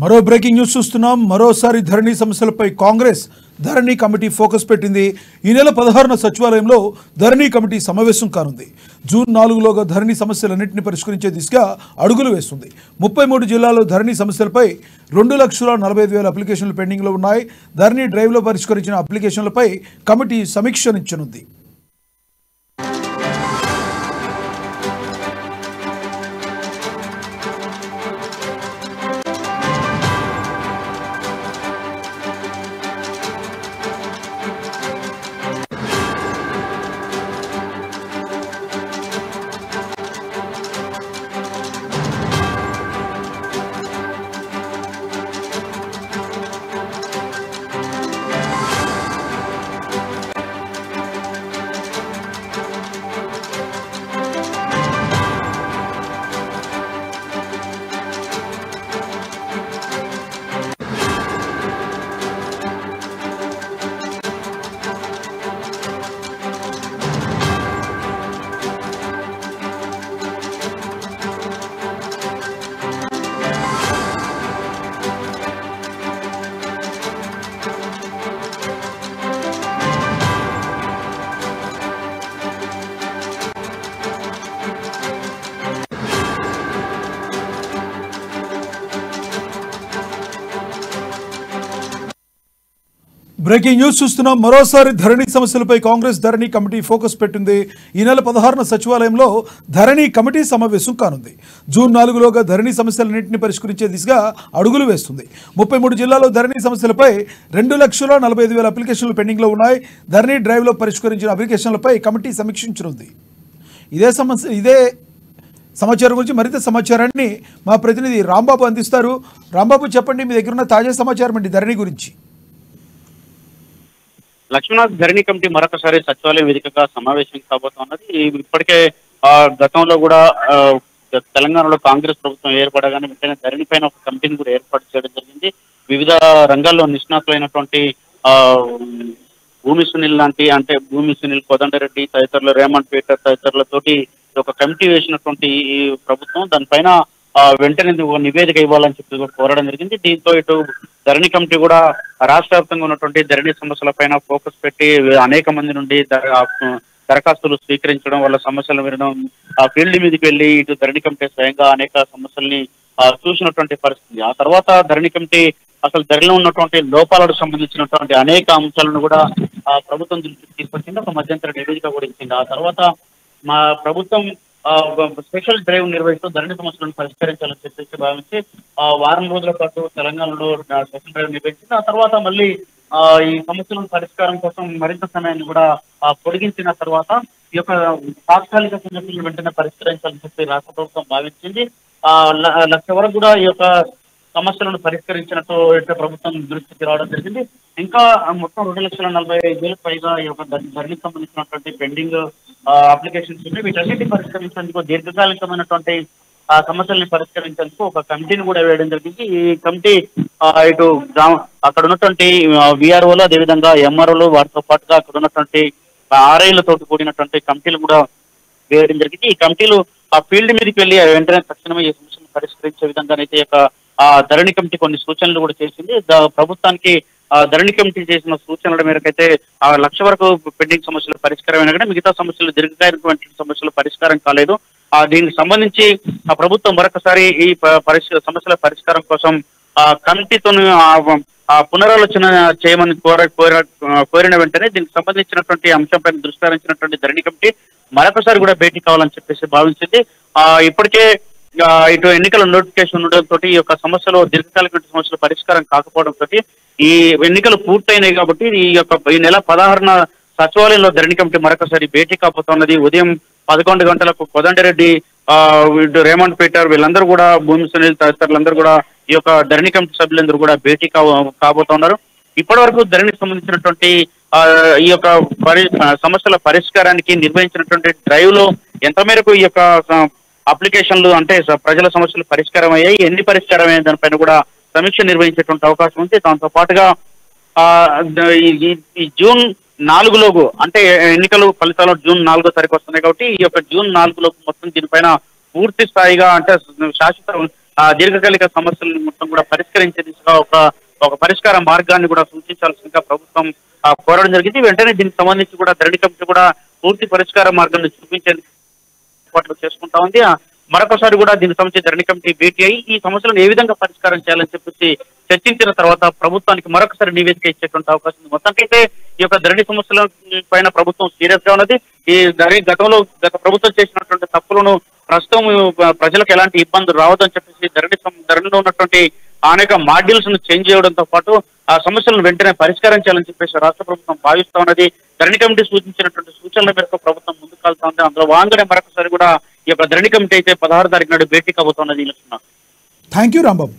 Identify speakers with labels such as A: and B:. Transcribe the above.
A: మరో breaking news చూస్తున్నాం. మరోసారి ధరణి సమస్యలపై కాంగ్రెస్ ధరణి కమిటీ ఫోకస్ పెట్టింది. ఈ నెల 16న సచివాలయంలో ధరణి కమిటీ సమావేశం కానుంది. జూన్ 4లోగా ధరణి సమస్యలన్నింటినీ పరిష్కరించే దిశగా అడుగులు వేస్తుంది. 33 జిల్లాల్లో ధరణి సమస్యలపై 2,45,000 అప్లికేషన్లు పెండింగ్లో ఉన్నాయి. ధరణి డ్రైవ్లో పరిష్కరించిన అప్లికేషన్లపై కమిటీ సమీక్షించనుంది. బ్రేకింగ్ న్యూస్ చూస్తున్నాం. మరోసారి ధరణి సమస్యలపై కాంగ్రెస్ ధరణి కమిటీ ఫోకస్ పెట్టింది. ఈ నెల 16న సచివాలయంలో ధరణి కమిటీ సమావేశం కానుంది. జూన్ 4లోగా ధరణి సమస్యలన్నింటినీ పరిష్కరించే దిశగా అడుగులు వేస్తుంది. 33 జిల్లాల్లో ధరణి సమస్యలపై 2,45,000 అప్లికేషన్లు పెండింగ్లో ఉన్నాయి. ధరణి డ్రైవ్లో పరిష్కరించిన అప్లికేషన్లపై కమిటీ సమీక్షించనుంది. ఇదే సమాచారం గురించి మరింత సమాచారాన్ని మా ప్రతినిధి రాంబాబు అందిస్తారు. రాంబాబు, చెప్పండి, మీ దగ్గర ఉన్న తాజా సమాచారం అండి ధరణి గురించి.
B: లక్ష్మీనాథ్, ధరణి కమిటీ మరొకసారి సచివాలయం వేదికగా సమావేశం కాబోతున్నది. ఇప్పటికే గతంలో కూడా తెలంగాణలో కాంగ్రెస్ ప్రభుత్వం ఏర్పడగానే వెంటనే ధరణి పైన ఒక కమిటీని కూడా ఏర్పాటు చేయడం జరిగింది. వివిధ రంగాల్లో నిష్ణాతులైనటువంటి భూమి సునీల్ కోదండరెడ్డి తదితరులు, రేమండ్ పీటర్ తదితరులతోటి ఒక కమిటీ వేసినటువంటి ఈ ప్రభుత్వం దానిపైన వెంటనే ఒక నివేదిక ఇవ్వాలని చెప్పి కోరడం జరిగింది. దీంతో ఇటు ధరణి కమిటీ కూడా రాష్ట్ర వ్యాప్తంగా ఉన్నటువంటి ధరణి సమస్యల పైన ఫోకస్ పెట్టి అనేక మంది నుండి దరఖాస్తులు స్వీకరించడం, వాళ్ళ సమస్యలు వినడం, ఫీల్డ్ మీదకి వెళ్ళి ఇటు ధరణి కమిటీ స్వయంగా అనేక సమస్యల్ని చూసినటువంటి పరిస్థితి. ఆ తర్వాత ధరణి కమిటీ అసలు ధరలో ఉన్నటువంటి లోపాలకు సంబంధించినటువంటి అనేక అంశాలను కూడా ప్రభుత్వం దృష్టికి తీసుకొచ్చింది. ఒక మధ్యంతర నివేదిక కూడా ఇచ్చింది. ఆ తర్వాత మా ప్రభుత్వం స్పెషల్ డ్రైవ్ నిర్వహిస్తూ ధరణి సమస్యలను పరిష్కరించాలని చెప్పేసి భావించి వారం రోజుల పాటు తెలంగాణలో స్పెషల్ డ్రైవ్ నిర్వహించింది. ఆ తర్వాత మళ్ళీ ఈ సమస్యల పరిష్కారం కోసం మరింత సమయాన్ని కూడా పొడిగించిన తర్వాత ఈ యొక్క తాత్కాలిక సమస్యలను వెంటనే పరిష్కరించాలని చెప్పి రాష్ట్ర ప్రభుత్వం భావించింది. 1,00,000 వరకు కూడా ఈ యొక్క సమస్యలను పరిష్కరించినట్టు ప్రభుత్వం దృష్టికి రావడం జరిగింది. ఇంకా మొత్తం 2,45,000 పైగా ఈ యొక్క ధరణికి సంబంధించినటువంటి పెండింగ్ అప్లికేషన్స్ ఉన్నాయి. వీటన్నిటిని పరిష్కరించేందుకు దీర్ఘకాలికమైనటువంటి సమస్యల్ని పరిష్కరించేందుకు ఒక కమిటీని కూడా వేయడం జరిగింది. ఈ కమిటీ ఇటు అక్కడ ఉన్నటువంటి విఆర్ఓలు, అదేవిధంగా ఎంఆర్ఓలు, వాటితో పాటుగా అక్కడ ఉన్నటువంటి ఆర్ఐలతో కూడినటువంటి కమిటీలు కూడా వేయడం జరిగింది. ఈ కమిటీలు ఆ ఫీల్డ్ మీదకి వెళ్ళి వెంటనే తక్షణమే ఈ సమస్యను పరిష్కరించే విధంగానైతే ధరణి కమిటీ కొన్ని సూచనలు కూడా చేసింది. ప్రభుత్వానికి ధరణి కమిటీ చేసిన సూచనల మేరకైతే 1,00,000 వరకు పెండింగ్ సమస్యలు పరిష్కారమైన కానీ మిగతా సమస్యలు దీర్ఘకాలికమైన సమస్యలు పరిష్కారం కాలేదు. దీనికి సంబంధించి ప్రభుత్వం మరొకసారి ఈ సమస్యల పరిష్కారం కోసం కమిటీతో పునరాలోచన చేయమని కోరిన వెంటనే దీనికి సంబంధించినటువంటి అంశంపై దృష్టి సారించినటువంటి ధరణి కమిటీ మరొకసారి కూడా భేటీ కావాలని చెప్పేసి భావించింది. ఇప్పటికే ఇటు ఎన్నికల నోటిఫికేషన్ ఉండడంతో ఈ యొక్క సమస్యలు దీర్ఘకాలిక సమస్యలు పరిష్కారం కాకపోవడంతో ఈ ఎన్నికలు పూర్తయినాయి కాబట్టి ఈ నెల 16న సచివాలయంలో ధరణి కమిటీ మరొకసారి భేటీ కాబోతున్నది. ఉదయం 11 గంటలకు కోదండరెడ్డి, రేమండ్ పీటర్ వీళ్ళందరూ కూడా, భూమి సునీల్ తదితరులందరూ కూడా ఈ యొక్క ధరణి కమిటీ సభ్యులందరూ కూడా భేటీ కాబోతున్నారు. ఇప్పటి వరకు ధరణికి సంబంధించినటువంటి ఈ యొక్క సమస్యల పరిష్కారానికి నిర్వహించినటువంటి డ్రైవ్ లో ఎంత మేరకు ఈ యొక్క అప్లికేషన్లు అంటే ప్రజల సమస్యలు పరిష్కారం అయ్యాయి, ఎన్ని పరిష్కారం అయ్యాయి దానిపైన కూడా సమీక్ష నిర్వహించేటువంటి అవకాశం ఉంది. దాంతో పాటుగా ఈ జూన్ 4లోపు అంటే ఎన్నికలు ఫలితాలు జూన్ 4వ తారీఖు వస్తున్నాయి కాబట్టి ఈ యొక్క జూన్ 4లోపు మొత్తం దీనిపైన పూర్తి స్థాయిగా అంటే శాశ్వత దీర్ఘకాలిక సమస్యలను మొత్తం కూడా పరిష్కరించే దిశగా ఒక పరిష్కార మార్గాన్ని కూడా సూచించాల్సిందిగా ప్రభుత్వం కోరడం జరిగింది. వెంటనే దీనికి సంబంధించి కూడా ధరణి కమిటీ కూడా పూర్తి పరిష్కార మార్గాన్ని చూపించేందుకు ఏర్పాట్లు చేసుకుంటా ఉంది. మరొకసారి కూడా దీనికి సంబంధించి ధరణి కమిటీ భేటీ అయి ఈ సమస్యలను ఏ విధంగా పరిష్కారం చేయాలని చెప్పేసి చర్చించిన తర్వాత ప్రభుత్వానికి మరొకసారి నివేదిక ఇచ్చేటువంటి అవకాశం ఉంది. మొత్తానికైతే ఈ యొక్క ధరణి సమస్యల పైన ప్రభుత్వం సీరియస్ గా ఉన్నది. ఈ గత ప్రభుత్వం చేసినటువంటి తప్పులను ప్రస్తుతం ప్రజలకు ఎలాంటి ఇబ్బందులు రావద్దని చెప్పేసి ధరణిలో ఉన్నటువంటి అనేక మాడ్యూల్స్ ను చేంజ్ చేయడంతో పాటు ఆ సమస్యలను వెంటనే పరిష్కారం చేయాలని చెప్పేసి రాష్ట్ర ప్రభుత్వం భావిస్తా ఉన్నది. ధరణి కమిటీ సూచించినటువంటి సూచనల మేరకు ప్రభుత్వం ముందుకు వెళ్తా ఉంది. అందులో భాగంగానే మరొకసారి కూడా ఈ యొక్క ధరణి కమిటీ అయితే 16 తారీఖు నాడు భేటీ కాబోతున్నది.
A: Thank you Rambabu.